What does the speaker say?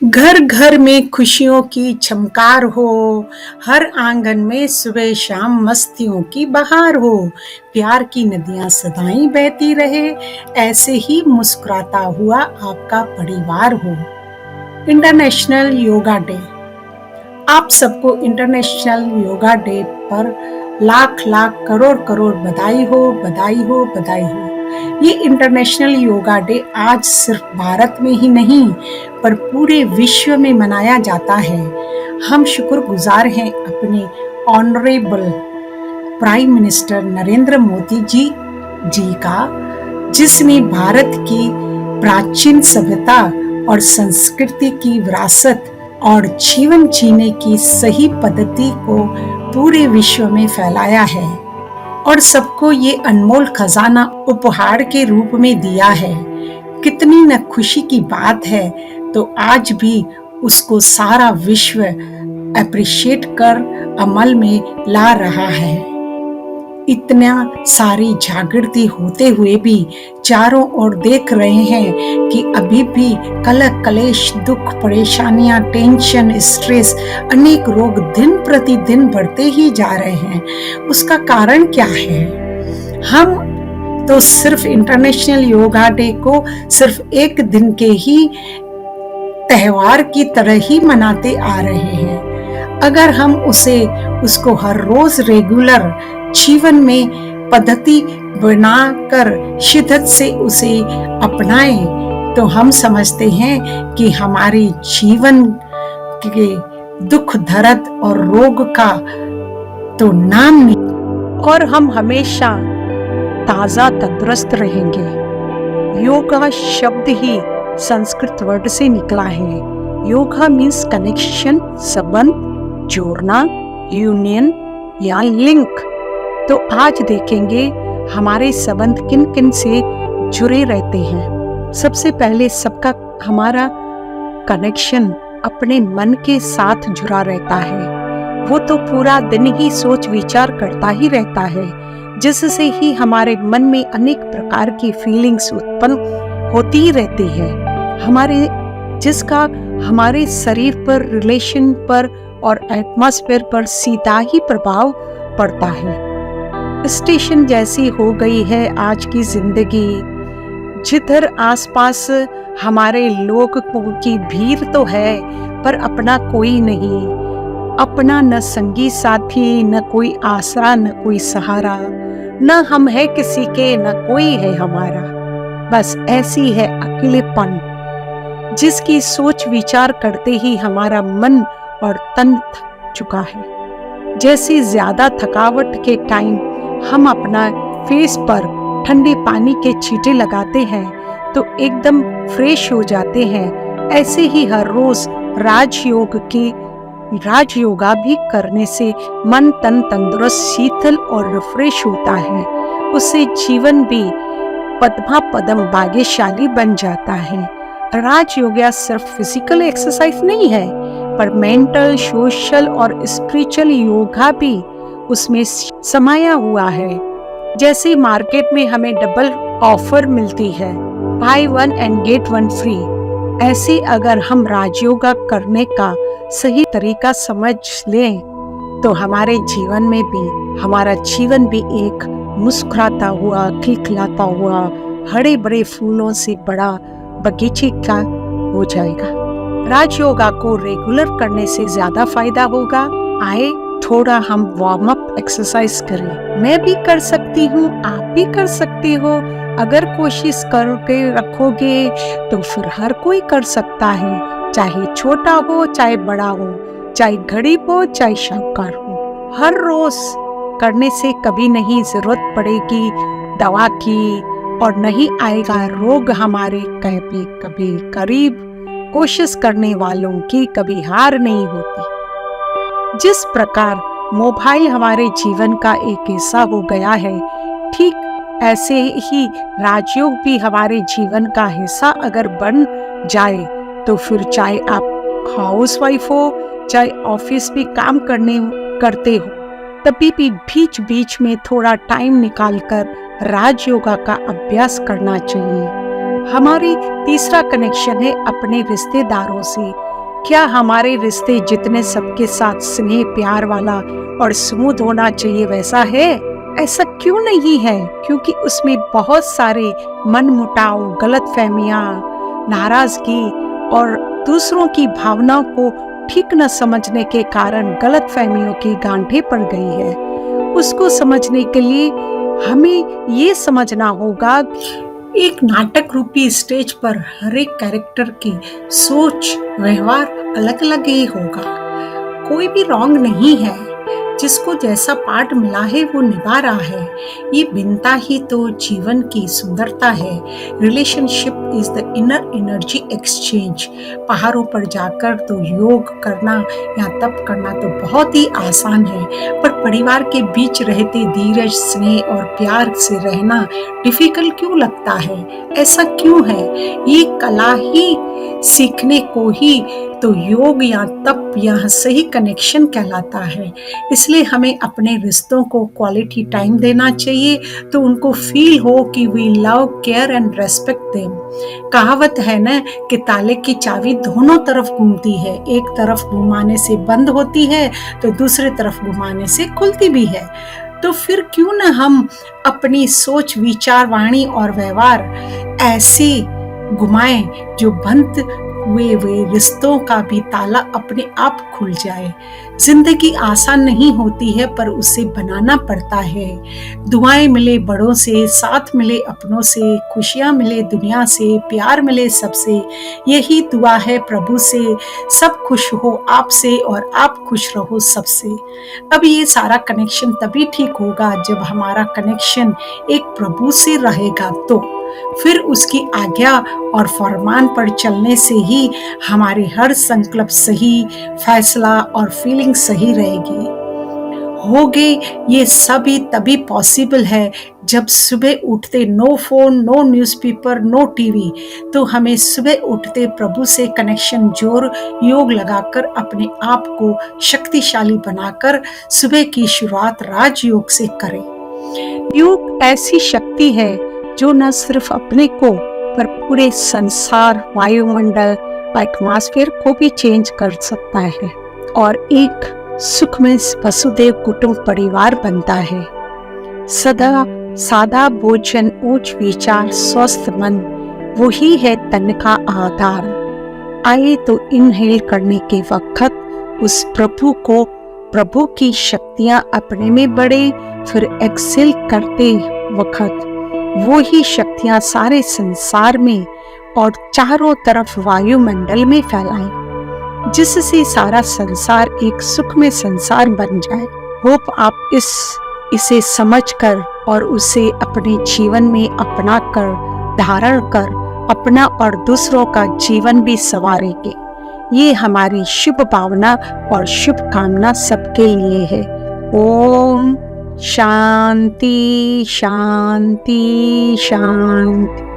घर घर में खुशियों की झमकार हो, हर आंगन में सुबह शाम मस्तियों की बहार हो, प्यार की नदियां सदाई बहती रहे, ऐसे ही मुस्कुराता हुआ आपका परिवार हो। International yoga day. आप सबको इंटरनेशनल योगा डे पर लाख लाख करोड़ करोड़ बधाई हो, बधाई हो, बधाई हो। ये इंटरनेशनल योगा डे आज सिर्फ भारत में ही नहीं पर पूरे विश्व में मनाया जाता है। हम शुक्रगुजार हैं अपने honourable prime minister Narendra Modi ji का, जिसने भारत की प्राचीन सभ्यता और संस्कृति की विरासत और जीवन जीने की सही पद्धति को पूरे विश्व में फैलाया है और सबको ये अनमोल खजाना उपहार के रूप में दिया है। कितनी न खुशी की बात है, तो आज भी उसको सारा विश्व अप्रिशिएट कर अमल में ला रहा है। इतना सारी जागृति होते हुए भी चारों ओर देख रहे हैं कि अभी भी कलह कलेश, दुख, परेशानियां, टेंशन, स्ट्रेस, अनेक रोग दिन प्रतिदिन बढ़ते ही जा रहे हैं। उसका कारण क्या है? हम तो सिर्फ इंटरनेशनल योगा डे को सिर्फ एक दिन के ही त्योहार की तरह ही मनाते आ रहे हैं। अगर हम उसको हर रोज रेगुलर जीवन में पद्धति बनाकर शिद्दत से उसे अपनाएं, तो हम समझते हैं कि हमारे जीवन के दुख, दर्द और रोग का तो नाम नहीं और हम हमेशा ताजा तंदुरुस्त रहेंगे। योगा शब्द ही संस्कृत वर्ड से निकला है। योगा मीन्स कनेक्शन, संबंध, जोड़ना, यूनियन या लिंक। तो आज देखेंगे हमारे संबंध किन किन से जुड़े रहते हैं। सबसे पहले सबका हमारा कनेक्शन अपने मन के साथ जुड़ा रहता है। वो तो पूरा दिन ही सोच विचार करता ही रहता है, जिससे ही हमारे मन में अनेक प्रकार की फीलिंग्स उत्पन्न होती ही रहती है। जिसका हमारे शरीर पर, रिलेशन पर और एटमॉस्फेयर पर सीधा ही प्रभाव पड़ता है। स्टेशन जैसी हो गई है आज की जिंदगी, जिधर आसपास हमारे लोगों की भीड़ तो है पर अपना कोई नहीं। अपना न संगी साथी, न कोई आसरा, न कोई सहारा, न हम है किसी के, न कोई है हमारा। बस ऐसी है अकेलेपन, जिसकी सोच विचार करते ही हमारा मन और तन थक चुका है। जैसे ज्यादा थकावट के टाइम हम अपना फेस पर ठंडे पानी के छींटे लगाते हैं तो एकदम फ्रेश हो जाते हैं, ऐसे ही हर रोज राजयोगा भी करने से मन तन तंदुरुस्त, शीतल और रिफ्रेश होता है। उससे जीवन भी पद्मा पदम भाग्यशाली बन जाता है। राजयोगा सिर्फ फिजिकल एक्सरसाइज नहीं है, पर मेंटल, सोशल और स्पिरिचुअल योगा भी उसमें समाया हुआ है। जैसे मार्केट में हमें डबल ऑफर मिलती है, by one and get one free, ऐसे अगर हम राजयोगा करने का सही तरीका समझ लें तो हमारे जीवन में भी हमारा जीवन भी एक मुस्कुराता हुआ, खिलखिलाता हुआ, हरे भरे फूलों से बड़ा बगीचे का हो जाएगा। राजयोगा को रेगुलर करने से ज्यादा फायदा होगा। आए थोड़ा हम वार्म अप एक्सरसाइज करें। मैं भी कर सकती हूँ, आप भी कर सकते हो। अगर कोशिश करके रखोगे तो फिर हर कोई कर सकता है, चाहे छोटा हो चाहे बड़ा हो, चाहे गरीब हो चाहे शाहूकार हो। हर रोज करने से कभी नहीं जरूरत पड़ेगी दवा की और नहीं आएगा रोग हमारे कभी करीब। कोशिश करने वालों की कभी हार नहीं होती। जिस प्रकार मोबाइल हमारे जीवन का एक हिस्सा हो गया है, ठीक ऐसे ही राजयोग भी हमारे जीवन का हिस्सा अगर बन जाए तो फिर चाहे आप हाउसवाइफ हो, चाहे ऑफिस में काम करते हो, तभी भी बीच बीच में थोड़ा टाइम निकालकर राजयोगा का अभ्यास करना चाहिए। हमारी तीसरा कनेक्शन है अपने रिश्तेदारों से। क्या हमारे रिश्ते जितने सबके साथ स्नेह प्यार वाला और स्मूथ होना चाहिए वैसा है? ऐसा क्यों नहीं है? क्योंकि उसमें बहुत सारे मनमुटाव, गलतफहमियां, नाराजगी और दूसरों की भावनाओं को ठीक न समझने के कारण गलतफहमियों की गांठें पड़ गई है। उसको समझने के लिए हमें ये समझना होगा, एक नाटक रूपी स्टेज पर हर एक कैरेक्टर की सोच व्यवहार अलग अलग ही होगा। कोई भी रॉन्ग नहीं है, जिसको जैसा पार्ट मिला है वो निभा रहा है। ये भिन्नता ही तो जीवन की सुंदरता है। Relationship is the inner energy exchange. पहाड़ों पर जाकर तो योग करना या तप करना तो बहुत ही आसान है, पर परिवार के बीच रहते धीरज, स्नेह और प्यार से रहना डिफिकल्ट क्यों लगता है? ऐसा क्यों है? ये कला ही सीखने को ही तो योग या तप या सही कनेक्शन कहलाता है। इसलिए हमें अपने रिश्तों को क्वालिटी टाइम देना चाहिए, तो उनको फील हो कि we love, care and respect them. कहावत है ना कि ताले की चाबी दोनों तरफ घूमती है, एक तरफ घुमाने से बंद होती है तो दूसरी तरफ घुमाने से खुलती भी है। तो फिर क्यों न हम अपनी सोच, विचार, वाणी और व्यवहार ऐसे घुमाएं जो बंद हुए रिश्तों का भी ताला अपने आप खुल जाए। जिंदगी आसान नहीं होती है, पर उसे बनाना पड़ता है। दुआएं मिले बड़ों से, साथ मिले अपनों से, खुशियां मिले दुनिया से, प्यार मिले सबसे, यही दुआ है प्रभु से। सब खुश हो आपसे और आप खुश रहो सबसे। अब ये सारा कनेक्शन तभी ठीक होगा जब हमारा कनेक्शन एक प्रभु से रहेगा, तो फिर उसकी आज्ञा और फरमान पर चलने से ही हमारे हर संकल्प सही, फैसला और फीलिंग सही रहेगी। होगे ये सभी तभी पॉसिबल है जब सुबह उठते no phone, no newspaper, no TV, तो हमें सुबह उठते प्रभु से कनेक्शन जोड़ योग लगाकर अपने आप को शक्तिशाली बनाकर सुबह की शुरुआत राजयोग से करें। योग ऐसी शक्ति है जो न सिर्फ अपने को पर पूरे संसार, वायुमंडल, एटमॉस्फेयर को भी चेंज कर सकता है और एक सुखमय वसुदेव कुटुंब परिवार बनता है। सदा सादा भोजन, उच्च विचार, स्वस्थ मन, वही है तन का आधार। आए तो इनहेल करने के वक्त उस प्रभु की शक्तियां अपने में बढ़े, फिर एक्सेल करते वक्त वो ही शक्तियां सारे संसार में और चारों तरफ वायुमंडल में फैलाएं, जिससे सारा संसार एक सुखमय संसार बन जाए। होप आप इसे समझकर और उसे अपने जीवन में अपना कर, धारण कर अपना और दूसरों का जीवन भी संवारेंगे। ये हमारी शुभ भावना और शुभ कामना सबके लिए है। ओम शांति शांति शांति।